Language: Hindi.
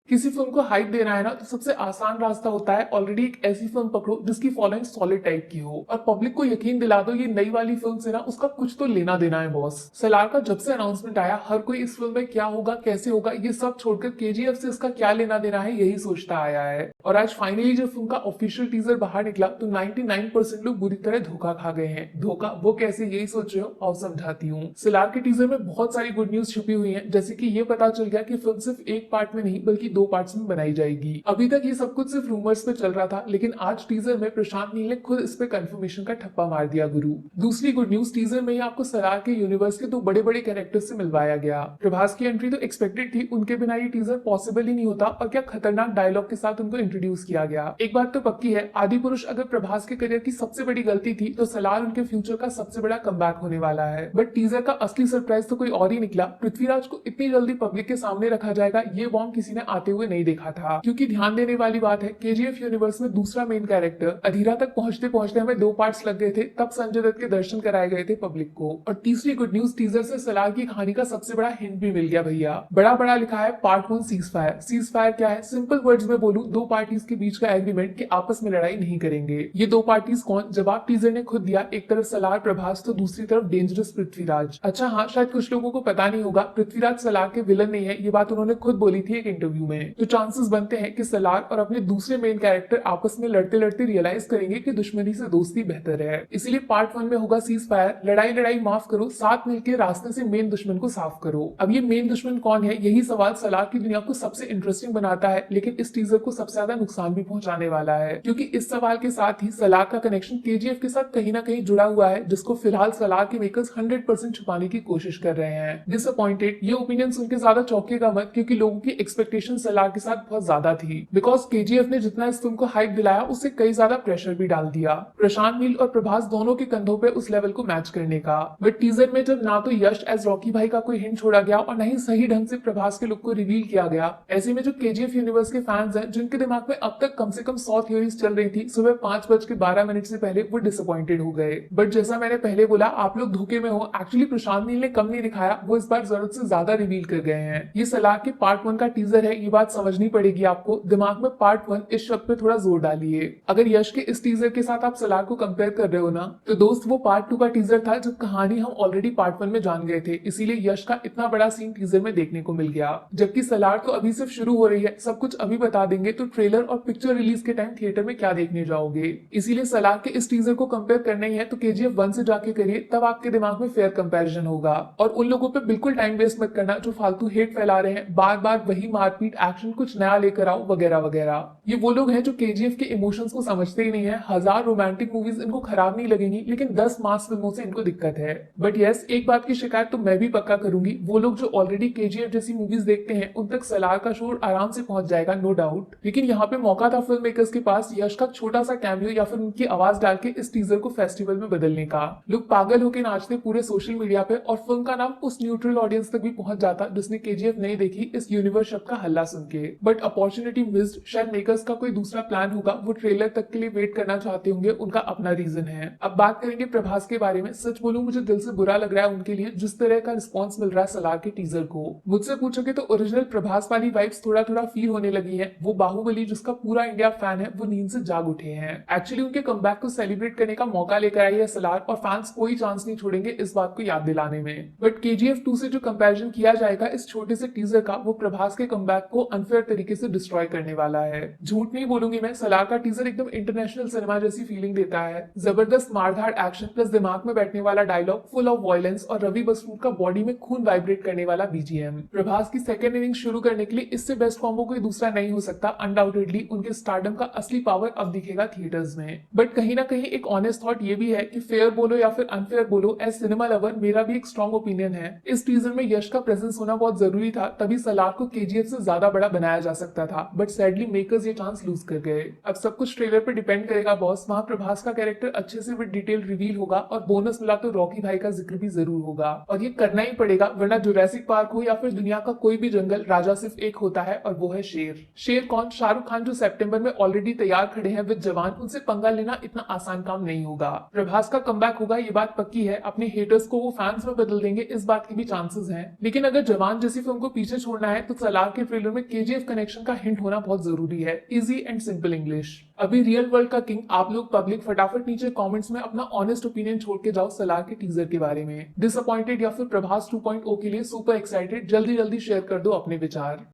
किसी फिल्म को हाइप देना है ना तो सबसे आसान रास्ता होता है ऑलरेडी एक ऐसी फिल्म पकड़ो जिसकी फॉलोइंग सॉलिड टाइप की हो और पब्लिक को यकीन दिला दो ये नई वाली फिल्म से ना उसका कुछ तो लेना देना है बॉस। सलार का जब से अनाउंसमेंट आया हर कोई इस फिल्म में क्या होगा कैसे होगा ये सब छोड़कर केजीएफ से इसका क्या लेना देना है यही सोचता आया है। और आज फाइनली जब फिल्म का ऑफिशियल टीजर बाहर निकला तो 99% लोग बुरी तरह धोखा खा गए हैं। धोखा वो कैसे यही सोच रहे हो और समझाती हूँ। सलार के टीजर में बहुत सारी गुड न्यूज छुपी हुई है, जैसे कि ये पता चल गया कि फिल्म सिर्फ एक पार्ट में नहीं बल्कि 2 पार्ट्स में बनाई जाएगी। अभी तक ये सब कुछ सिर्फ रूमर्स पे चल रहा था, लेकिन आज टीजर में प्रशांत नील ने खुद इस पे कंफर्मेशन का ठप्पा मार दिया गुरु। दूसरी गुड न्यूज, टीजर में ही आपको सलार के यूनिवर्स के 2 बड़े बड़े कैरेक्टर्स से मिलवाया गया। प्रभास की एंट्री तो एक्सपेक्टेड थी, उनके बिना ये टीजर पॉसिबल ही नहीं होता और क्या खतरनाक डायलॉग के साथ उनको इंट्रोड्यूस किया गया। एक बात तो पक्की है, आदि पुरुष अगर प्रभास के करियर की सबसे बड़ी गलती थी तो सलार उनके फ्यूचर का सबसे बड़ा कमबैक होने वाला है। बट टीजर का असली सरप्राइज तो कोई और ही निकला। पृथ्वीराज को इतनी जल्दी पब्लिक के सामने रखा जाएगा ये बॉम्ब किसी ने आते हुए नहीं देखा था। क्योंकि ध्यान देने वाली बात है, केजीएफ यूनिवर्स में दूसरा मेन कैरेक्टर अधीरा तक पहुंचते पहुंचते हमें 2 पार्ट्स लग गए थे, तब संजय दत्त के दर्शन कराए गए थे पब्लिक को। और तीसरी गुड न्यूज, टीजर से सलार की कहानी का सबसे बड़ा हिंट भी मिल गया भैया। बड़ा बड़ा लिखा है part 1 cease fire. Cease fire क्या है? सिंपल वर्ड्स में बोलूं, 2 पार्टीज के बीच का एग्रीमेंट कि आपस में लड़ाई नहीं करेंगे। ये 2 पार्टीज कौन? जवाब टीजर ने खुद दिया, एक तरफ सलार प्रभास तो दूसरी तरफ डेंजरस पृथ्वीराज। अच्छा हाँ, शायद कुछ लोगों को पता नहीं होगा, पृथ्वीराज सलार के विलन नहीं है, ये बात उन्होंने खुद बोली थी एक इंटरव्यू में। तो चांसेस बनते हैं कि सलार और अपने दूसरे मेन कैरेक्टर आपस में लड़ते लड़ते रियलाइज करेंगे कि दुश्मनी से दोस्ती बेहतर है। इसलिए पार्ट 1 में होगा सीज फायर, लड़ाई लड़ाई माफ करो, साथ मिलकर रास्ते से मेन दुश्मन को साफ करो। अब ये मेन दुश्मन कौन है, यही सवाल सलार की दुनिया को सबसे इंटरेस्टिंग बनाता है, लेकिन इस टीजर को सबसे ज्यादा नुकसान भी पहुंचाने वाला है, क्योंकि इस सवाल के साथ ही सलार का कनेक्शन केजीएफ के साथ कहीं ना कहीं जुड़ा हुआ है, जिसको फिलहाल सलार के मेकर्स 100% छुपाने की कोशिश कर रहे हैं। डिसअपॉइंटेड, ये ओपिनियन सुन के ज्यादा चौंकेगा मत, क्योंकि लोगों की एक्सपेक्टेशन सलार के साथ बहुत ज्यादा थी। बिकॉज केजीएफ ने जितना इस फिल्म को हाइप दिलाया उससे कई ज्यादा प्रेशर भी डाल दिया प्रशांत नील और प्रभास दोनों के कंधों पे उस लेवल को मैच करने का। बट टीजर में जब ना तो यश एज रॉकी भाई का कोई हिंट छोड़ा गया और न ही सही ढंग से प्रभास के लुक को रिवील किया गया, ऐसे में जो केजीएफ यूनिवर्स के फैंस हैं जिनके दिमाग में अब तक कम से कम 100 थ्योरीज चल रही थी, सुबह 5:12 से पहले वो डिसअपॉइंटेड हो गए। बट जैसा मैंने पहले बोला, आप लोग धोखे में हो। एक्चुअली प्रशांत नील ने कम नहीं दिखाया, वो इस बार जरूरत से ज्यादा रिवील कर गए हैं। ये सलार के पार्ट 1 का टीजर है, ये बात समझनी पड़ेगी आपको। दिमाग में पार्ट 1 इस शब्द पे थोड़ा जोर डालिए। अगर यश के इस टीजर के साथ आप सलार को कंपेयर कर रहे हो ना, तो दोस्त वो पार्ट 2 का टीजर था जब कहानी हम ऑलरेडी पार्ट 1 में जान गए थे, इसीलिए यश का इतना बड़ा सीन टीजर में देखने को मिल गया। जबकि सलार तो अभी सिर्फ शुरू हो रही है, सब कुछ अभी बता देंगे तो ट्रेलर और पिक्चर रिलीज के टाइम थिएटर में क्या देखने जाओगे। इसीलिए सलार के इस टीजर को कंपेयर करना ही है तो केजीएफ 1 से जाके करिए, तब आपके दिमाग में फेयर कंपैरिजन होगा। और उन लोगों पे बिल्कुल टाइम वेस्ट मत करना जो फालतू हेट फैला रहे हैं, बार बार वही मारपीट एक्शन, कुछ नया लेकर आओ वगैरह वगैरह। ये वो लोग हैं जो केजीएफ के इमोशंस को समझते ही नहीं है। 1000 रोमांटिक मूवीज इनको खराब नहीं लगेंगी, लेकिन 10 मास फिल्मों से इनको दिक्कत है। बट यस, एक बात की शिकायत तो मैं भी पक्का करूंगी, वो लोग जो ऑलरेडी केजीएफ जैसी मूवीज देखते हैं उन तक सलार का शोर आराम से पहुंच जाएगा, नो डाउट। लेकिन यहाँ पे मौका था फिल्म मेकर्स के पास यश का छोटा सा कैमियो या फिर उनकी आवाज डाल के इस टीजर को फेस्टिवल में बदलने का। लोग पागल होकर नाचते पूरे सोशल मीडिया पे और फिल्म का नाम उस न्यूट्रल ऑडियंस तक भी पहुंच जाता जिसने केजीएफ नहीं देखी इस यूनिवर्स शब्द का हल्ला सुन के। But opportunity missed. शायद मेकर्स का कोई दूसरा प्लान होगा, वो ट्रेलर तक के लिए वेट करना चाहते होंगे, उनका अपना रीजन है। अब बात करेंगे प्रभास के बारे में। सच बोलूं, मुझे दिल से बुरा लग रहा है उनके लिए जिस तरह का रिस्पॉन्स मिल रहा है सलार के टीजर को। मुझसे पूछोगे तो ओरिजिनल प्रभास वाली वाइब्स थोड़ा थोड़ा फील होने लगी है। वो बाहुबली जिसका पूरा इंडिया फैन है वो नींद से जाग उठे हैं। एक्चुअली उनके कमबैक को सेलिब्रेट करने का मौका लेकर आई है सलार और फैंस कोई चांस नहीं छोड़ेंगे इस बात को याद दिलाने में। बट केजीएफ 2 से जो कंपैरिजन किया जाएगा इस छोटे से टीजर का, वो प्रभास के कमबैक को अनफेयर तरीके से डिस्ट्रॉय करने वाला है। झूठ नहीं बोलूंगी मैं, सलार का टीजर एकदम इंटरनेशनल सिनेमा जैसी फीलिंग देता है। जबरदस्त मारधाड़ एक्शन प्लस दिमाग में बैठने वाला डायलॉग, फुल ऑफ वायलेंस और रवि बसरूद का बॉडी में खून वाइब्रेट करने वाला बीजीएम। प्रभास की सेकंड इनिंग शुरू करने के लिए इससे बेस्ट कॉम्बो कोई दूसरा नहीं हो सकता। अनडाउटेडली उनके स्टारडम का असली पावर अब दिखेगा थिएटर्स में। बट कहीं ना कहीं एक ऑनेस्ट थॉट ये भी है कि फेयर बोलो या फिर अनफेयर बोलो, एज सिनेमा लवर मेरा भी एक स्ट्रॉन्ग ओपिनियन है, इस टीजर में यश का प्रेजेंस होना बहुत जरूरी था, तभी सलार को केजीएफ से ज्यादा बड़ा बनाया जा सकता था। बट सैडली मेकर्स ये चांस लूज कर गए। अब सब कुछ ट्रेलर पे डिपेंड करेगा बॉस। वहां प्रभास का कैरेक्टर अच्छे से विद डिटेल रिवील होगा और बोनस मिला तो रॉकी भाई का जिक्र भी जरूर होगा, और ये करना ही पड़ेगा, वरना जुरासिक पार्क हो या फिर दुनिया का कोई भी जंगल, राजा सिर्फ एक होता है और वो है शेर। शेर कौन? शाहरुख खान जो सितंबर में ऑलरेडी तैयार खड़े हैं विद जवान, उनसे पंगा लेना इतना आसान काम नहीं होगा। प्रभास का कमबैक होगा, ये बात पक्की है। अपने हेटर्स को वो फैंस में बदल देंगे, इस बात की भी चांसेस हैं। लेकिन अगर जवान जैसी फिल्म को पीछे छोड़ना है तो सलार के ट्रेलर में केजीएफ कनेक्शन का हिंट होना बहुत जरूरी है। Easy and simple English. अभी रियल वर्ल्ड का किंग आप लोग पब्लिक फटाफट नीचे कमेंट्स में अपना ऑनेस्ट ओपिनियन छोड़ के जाओ सलार के टीजर के बारे में। डिसअपॉइंटेड या फिर प्रभास 2.0 के लिए सुपर एक्साइटेड, जल्दी जल्दी शेयर कर दो अपने विचार।